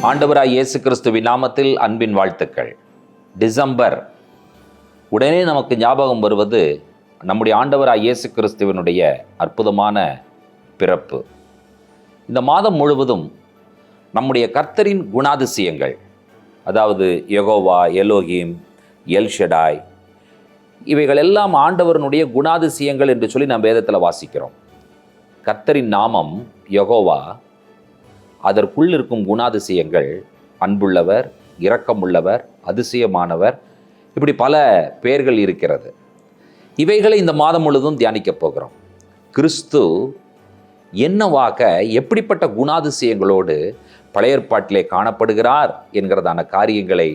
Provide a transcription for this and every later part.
ஆண்டவராய் இயேசு கிறிஸ்துவின் நாமத்தில் அன்பின் வாழ்த்துக்கள். டிசம்பர் உடனே நமக்கு ஞாபகம் வருவது நம்முடைய ஆண்டவராய் இயேசு கிறிஸ்துவினுடைய அற்புதமான பிறப்பு. இந்த மாதம் முழுவதும் நம்முடைய கர்த்தரின் குணாதிசயங்கள், அதாவது யெகோவா, எலோஹிம், எல்ஷடாய், இவைகள் எல்லாம் ஆண்டவரனுடைய குணாதிசயங்கள் என்று சொல்லி நாம் வேதத்தில் வாசிக்கிறோம். கர்த்தரின் நாமம் யெகோவா, அதற்குள் இருக்கும் குணாதிசயங்கள் அன்புள்ளவர், இரக்கமுள்ளவர், அதிசயமானவர், இப்படி பல பெயர்கள் இருக்கிறது. இவைகளை இந்த மாதம் முழுவதும் தியானிக்கப் போகிறோம். கிறிஸ்து என்னவாக, எப்படிப்பட்ட குணாதிசயங்களோடு பழைய ஏற்பாட்டிலே காணப்படுகிறார் என்கிறதான காரியங்களை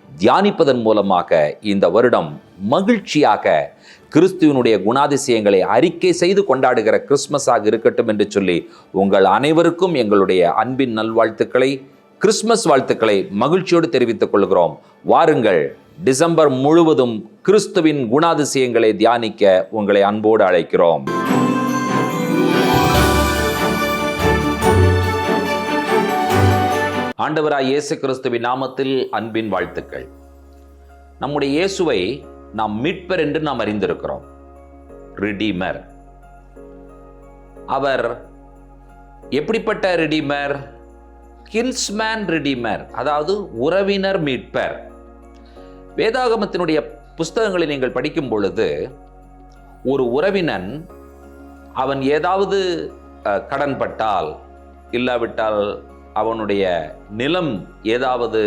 தியானிப்பதன் மூலமாக இந்த வருடம் மகிழ்ச்சியாக கிறிஸ்துவனுடைய குணாதிசயங்களை அறிக்கை செய்து கொண்டாடுகிற கிறிஸ்மஸாக இருக்கட்டும் என்று சொல்லி உங்கள் அனைவருக்கும் எங்களுடைய அன்பின் நல்வாழ்த்துக்களை, கிறிஸ்மஸ் வாழ்த்துக்களை மகிழ்ச்சியோடு தெரிவித்துக் கொள்கிறோம். வாருங்கள், டிசம்பர் முழுவதும் கிறிஸ்துவின் குணாதிசயங்களை தியானிக்க உங்களை அன்போடு அழைக்கிறோம். ஆண்டவராய் இயேசு கிறிஸ்துவின் நாமத்தில் அன்பின் வாழ்த்துக்கள். நம்முடைய இயேசுவை நாம் மீட்பர் என்று நாம் அறிந்திருக்கிறோம். ரிடீமர். அவர் எப்படிப்பட்ட ரிடீமர்? கின்ஸ்மேன் ரிடீமர், அதாவது உறவினர் மீட்பர். வேதாகமத்தினுடைய புஸ்தகங்களை நீங்கள் படிக்கும் பொழுது ஒரு உறவினன் அவன் ஏதாவது கடன் பட்டால், இல்லாவிட்டால் அவனுடைய நிலம் ஏதாவது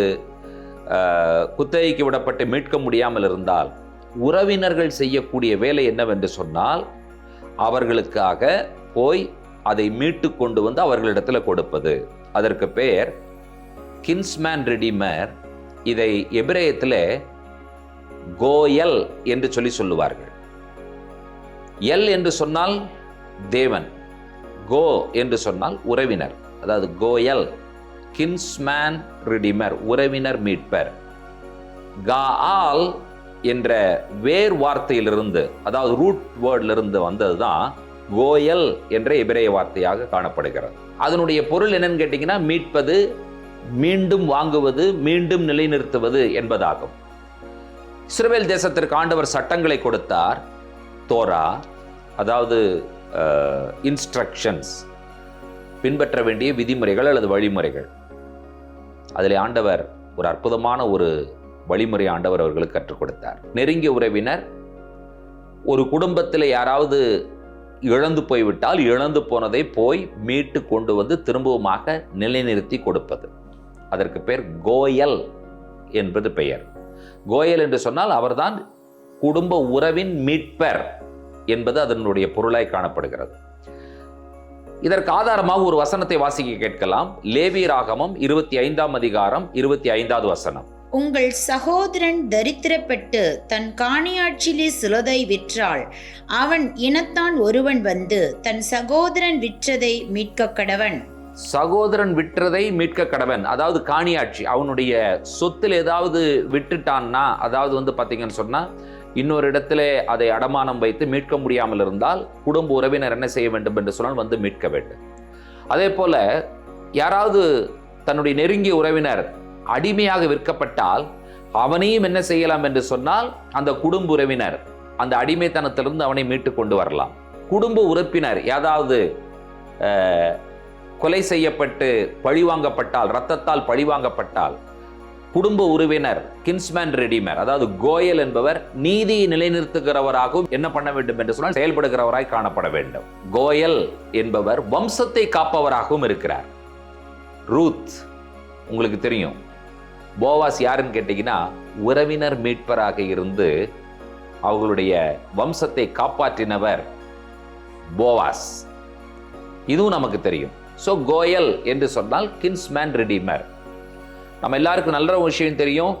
குத்தகைக்கு விடப்பட்டு மீட்க முடியாமல் இருந்தால் உறவினர்கள் செய்யக்கூடிய வேலை என்னவென்று சொன்னால், அவர்களுக்காக போய் அதை மீட்டு கொண்டு வந்து அவர்களிடத்தில் கொடுப்பது. அதற்கு பெயர் கின்ஸ்மேன் ரிடீமர். இதை எபிரேயத்தில் கோயல் என்று சொல்லுவார்கள். எல் என்று சொன்னால் தேவன், கோ என்று சொன்னால் உறவினர், அதாவது கோயல், கின்ஸ்மேன் ரிடீமர், உறவினர் மீட்பர். காஆல் என்ற வேர் வார்த்தையிலிருந்து, அதாவது ரூட் வேர்டிலிருந்து வந்ததுதான் கோயல் என்ற எபிரேய வார்த்தையாக காணப்படுகிறது. அதனுடைய பொருள் என்னன்னு கேட்டீங்கன்னா, மீட்பது, மீண்டும் வாங்குவது, மீண்டும் நிலைநிறுத்துவது என்பதாகும். இஸ்ரவேல் தேசத்திற்கு ஆண்டவர் சட்டங்களை கொடுத்தார். தோரா, அதாவது இன்ஸ்ட்ரக்ஷன்ஸ், பின்பற்ற வேண்டிய விதிமுறைகள் அல்லது வழிமுறைகள். அதில் ஆண்டவர் ஒரு அற்புதமான ஒரு வழிமுறை ஆண்டவர் அவர்களுக்கு கற்றுக் கொடுத்தார். நெருங்கிய உறவினர், ஒரு குடும்பத்தில் யாராவது இழந்து போய்விட்டால் இழந்து போனதை போய் மீட்டு கொண்டு வந்து திரும்பவுமாக நிலைநிறுத்தி கொடுப்பது. அதற்கு பெயர் கோயல் என்பது பெயர். கோயல் என்று சொன்னால் அவர்தான் குடும்ப உறவின் மீட்பர் என்பது அதனுடைய பொருளாய் காணப்படுகிறது. இதற்கு ஆதாரமாக ஒரு வசனத்தை வாசிக்க கேட்கலாம். லேவியராகமம் 25ஆம் அதிகாரம் 25வது வசனம். உங்கள் சகோதரன் தரித்திரப்பட்டு தன் காணியாட்சியிலே சிலதை விற்றால் அவன் இனத்தான் ஒருவன் வந்து தன் சகோதரன் விற்றதை மீட்க கடவன். சகோதரன் விற்றதை மீட்க கடவன், அதாவது காணியாட்சி. அவனுடைய சொத்தில் ஏதாவது விட்டுட்டான்னா, அதாவது பார்த்தீங்கன்னு சொன்னா இன்னொரு இடத்துல அதை அடமானம் வைத்து மீட்க முடியாமல் இருந்தால் குடும்ப உறவினர் என்ன செய்ய வேண்டும் என்று சொன்னால் வந்து மீட்க வேண்டும். அதே போல யாராவது தன்னுடைய நெருங்கிய உறவினர் அடிமையாக விற்கப்பட்டால் அவனையும் என்ன செய்யலாம் என்று சொன்னால் அந்த குடும்ப உறவினர் அந்த அடிமைத்தனத்திலிருந்து அவனை மீட்டு கொண்டு வரலாம். குடும்ப உறுப்பினர் ஏதாவது கொலை செய்யப்பட்டு பழிவாங்கப்பட்டால், இரத்தத்தால் பழிவாங்கப்பட்டால் குடும்ப உறவினர் கின்ஸ்மேன் ரிடீமர், அதாவது கோயல் என்பவர் நீதியை நிலைநிறுத்துகிறவராகவும் என்ன பண்ண வேண்டும் என்று சொன்னால் செயல்படுகிறவராய் காணப்பட வேண்டும். கோயல் என்பவர் வம்சத்தை காப்பவராகவும் இருக்கிறார். ரூத் உங்களுக்கு தெரியும். போவாஸ் யாருன்னு கேட்டீங்கன்னா உறவினர் மீட்பராக இருந்து அவர்களுடைய வம்சத்தை காப்பாற்றினவர் போவாஸ். இதுவும் நமக்கு தெரியும். ஸோ கோயல் என்று சொன்னால் கின்ஸ்மேன் ரிடீமர். நம்ம எல்லாருக்கும் நல்ல ஒரு விஷயம் தெரியும்.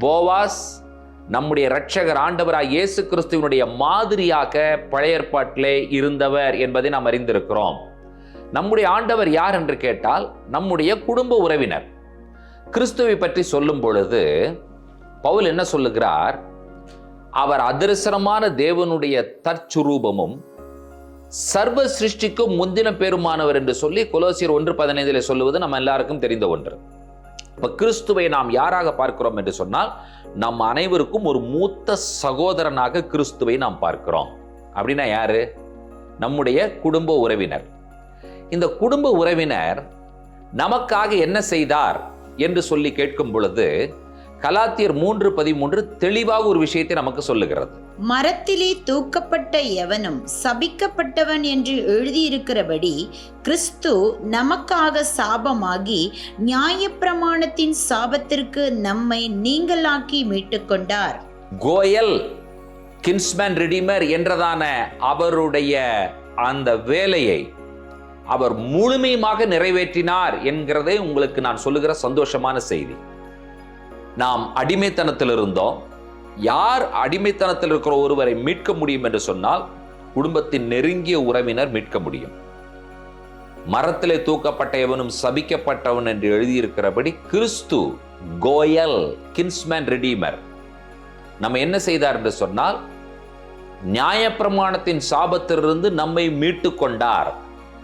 போவாஸ் நம்முடைய இரட்சகர் ஆண்டவராய் இயேசு கிறிஸ்துவினுடைய மாதிரியாக பழைய ஏற்பாட்டிலே இருந்தவர் என்பதை நாம் அறிந்திருக்கிறோம். நம்முடைய ஆண்டவர் யார் என்று கேட்டால் நம்முடைய குடும்ப உறவினர். கிறிஸ்துவை பற்றி சொல்லும் பொழுது பவுல் என்ன சொல்லுகிறார்? அவர் அதிரசனமான தேவனுடைய தற்சுரூபமும் சர்வ சிருஷ்டிக்கும் முந்தின பெருமானவர் என்று சொல்லி கொலோசியர் 1:15 சொல்லுவது நம்ம எல்லாருக்கும் தெரிந்த ஒன்று. இப்ப கிறிஸ்துவை நாம் யாராக பார்க்கிறோம் என்று சொன்னால், நம் அனைவருக்கும் ஒரு மூத்த சகோதரனாக கிறிஸ்துவை நாம் பார்க்கிறோம். அப்படின்னா யாரு? நம்முடைய குடும்ப உறவினர். இந்த குடும்ப உறவினர் நமக்காக என்ன செய்தார் என்று சொல்லி கேட்கும் பொழுது கலாத்தியர் 3:13 தெளிவாக ஒரு விஷயத்தை நமக்கு சொல்லுகிறது. மரத்திலே தூக்கப்பட்ட எவனும் சபிக்கப்பட்டவன் என்று எழுதியிருக்கிறபடி கிறிஸ்து நமக்காக சாபமாகி நியாயப்பிரமாணத்தின் சாபத்திற்கு நம்மை நீங்களாக்கி மீட்டுக்கொண்டார். கோயல் கின்ஸ்மேன் ரெடீமர் என்றதான அவருடைய அந்த வேலையை அவர் முழுமையாக நிறைவேற்றினார் என்கிறதே உங்களுக்கு நான் சொல்லுகிற சந்தோஷமான செய்தி. நாம் அடிமைத்தனத்தில் இருந்தோம். யார் அடிமைத்தனத்தில் இருக்கிற ஒருவரை மீட்க முடியும் என்று சொன்னால், குடும்பத்தின் நெருங்கிய உறவினர் மீட்க முடியும். மரத்திலே தூக்கப்பட்ட எவனும் சபிக்கப்பட்டவன் என்று எழுதியிருக்கிறபடி கிறிஸ்து கோயல் கின்ஸ்மேன் ரெடீமர் நம்ம என்ன செய்தார் என்று சொன்னால், நியாயப்பிரமாணத்தின் சாபத்திலிருந்து நம்மை மீட்டு கொண்டார்.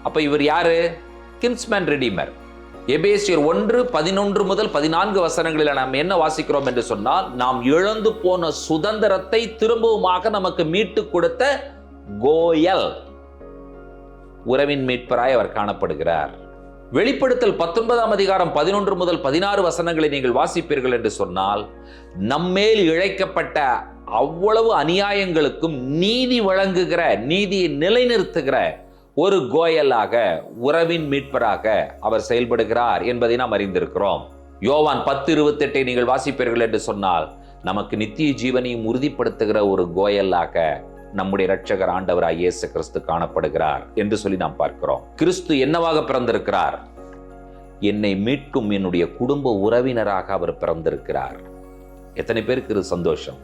அப்ப இவர் யாரு? Kinsman redeemer. எபேசியர் 1:11-14 நாம் என்ன வாசிக்கிறோம் என்று சொன்னால், நாம் இழந்து போன சுதந்திரத்தை திரும்பவுமாக நமக்கு மீட்டு கொடுத்த கோயல் உறவின் மீட்பராய் அவர் காணப்படுகிறார். வெளிப்படுத்தல் 19:11-16 நீங்கள் வாசிப்பீர்கள் என்று சொன்னால், நம்மேல் இழைக்கப்பட்ட அவ்வளவு அநியாயங்களுக்கும் நீதி வழங்குகிற, நீதியை நிலைநிறுத்துகிற ஒரு கோயலாக, உறவின் மீட்பராக அவர் செயல்படுகிறார் என்பதை நாம் அறிந்திருக்கிறோம். யோவான் 10:28 நீங்கள் வாசிப்பீர்கள் என்று சொன்னால், நமக்கு நித்திய ஜீவனையும் உறுதிப்படுத்துகிற ஒரு கோயலாக நம்முடைய இரட்சகர் ஆண்டவராய் இயேசு கிறிஸ்து காணப்படுகிறார் என்று சொல்லி நாம் பார்க்கிறோம். கிறிஸ்து என்னவாக பிறந்திருக்கிறார்? என்னை மீட்கும் என்னுடைய குடும்ப உறவினராக அவர் பிறந்திருக்கிறார். எத்தனை பேருக்கு இது சந்தோஷம்?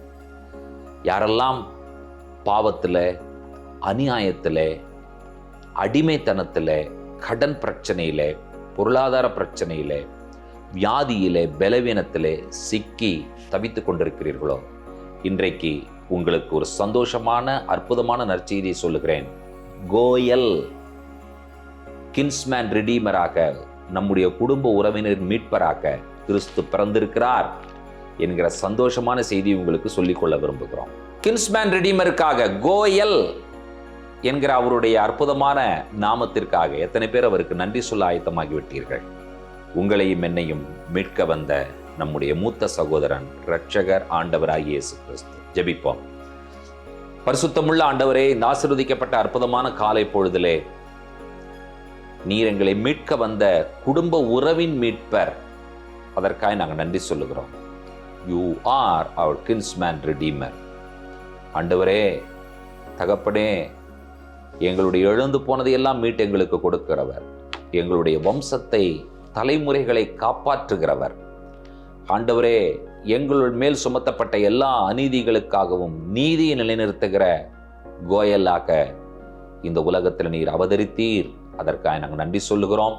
யாரெல்லாம் பாவத்தில், அநியாயத்தில், அடிமைத்தனத்தில், கடன் பிரச்சனையில், பொருளாதார பிரச்சனையில், வியாதியிலே, பலவீனத்திலே சிக்கி தவித்துக் கொண்டிருக்கிறீர்களோ, இன்றைக்கு உங்களுக்கு ஒரு சந்தோஷமான அற்புதமான நற்செய்தியை சொல்லுகிறேன். கோயல் கின்ஸ்மேன் ரெடீமராக, நம்முடைய குடும்ப உறவினர் மீட்பராக கிறிஸ்து பிறந்திருக்கிறார் என்கிற சந்தோஷமான செய்தி உங்களுக்கு சொல்லிக்கொள்ள விரும்புகிறோம். கின்ஸ்மேன் ரெடீமருக்காக, கோயல் என்கிற அவருடைய அற்புதமான நாமத்திற்காக எத்தனை பேர் அவருக்கு நன்றி சொல்ல ஆயத்தமாகிவிட்டீர்கள்? உங்களையும் என்னையும் மீட்க வந்த நம்முடைய மூத்த சகோதரன் இரட்சகர் ஆண்டவராய் இயேசு கிறிஸ்து. ஜெபிப்போம். பரிசுத்தமுள்ள ஆண்டவரே, இந்த ஆசீர்வதிக்கப்பட்ட அற்புதமான காலை பொழுதிலே நீர் எங்களை மீட்க வந்த குடும்ப உறவின் மீட்பர், அதற்காக நாங்கள் நன்றி சொல்லுகிறோம். You are our kinsman redeemer. ஆண்டவரே, தகப்பனே, எங்களுடைய இழந்து போனதையெல்லாம் மீட்டு எங்களுக்கு கொடுக்கிறவர், எங்களுடைய வம்சத்தை, தலைமுறைகளை காப்பாற்றுகிறவர். ஆண்டவரே, எங்கள் மேல் சுமத்தப்பட்ட எல்லா அநீதிகளுக்காகவும் நீதியை நிலைநிறுத்துகிற கோயலாக இந்த உலகத்தில் நீர் அவதரித்தீர். அதற்காக நாங்கள் நன்றி சொல்லுகிறோம்.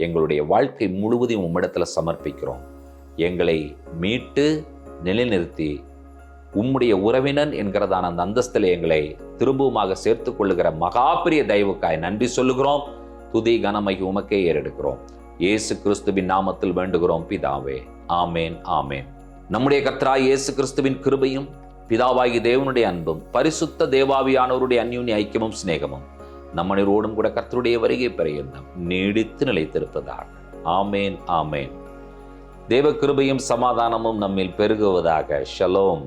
எங்களுடைய வாழ்க்கை முழுவதையும் உம்மிடத்தில் சமர்ப்பிக்கிறோம். எங்களை மீட்டு நிலைநிறுத்தி உம்முடைய உறவினன் என்கிறதான அந்த அந்தஸ்தில் எங்களை திரும்பவுமாக சேர்த்து கொள்ளுகிற மகாபிரிய தயவுக்காய் நன்றி சொல்லுகிறோம். துதி கனமை உமக்கே ஏறெடுக்கிறோம். இயேசு கிறிஸ்துவின் நாமத்தில் வேண்டுகிறோம் பிதாவே. ஆமேன், ஆமேன். நம்முடைய கர்த்தராகிய இயேசு கிறிஸ்துவின் கிருபையும், பிதாவாகிய தேவனுடைய அன்பும், பரிசுத்த தேவாவியானவருடைய அந்யோன்ய ஐக்கியமும் சிநேகமும் நம்மனோடும் கூட கர்த்தருடைய வருகை பரியந்தம் நீடித்து நிலைத்திருப்பதாக. ஆமேன், ஆமேன். தேவ கிருபையும் சமாதானமும் நம்மில் பெருகுவதாக. ஷலோம்.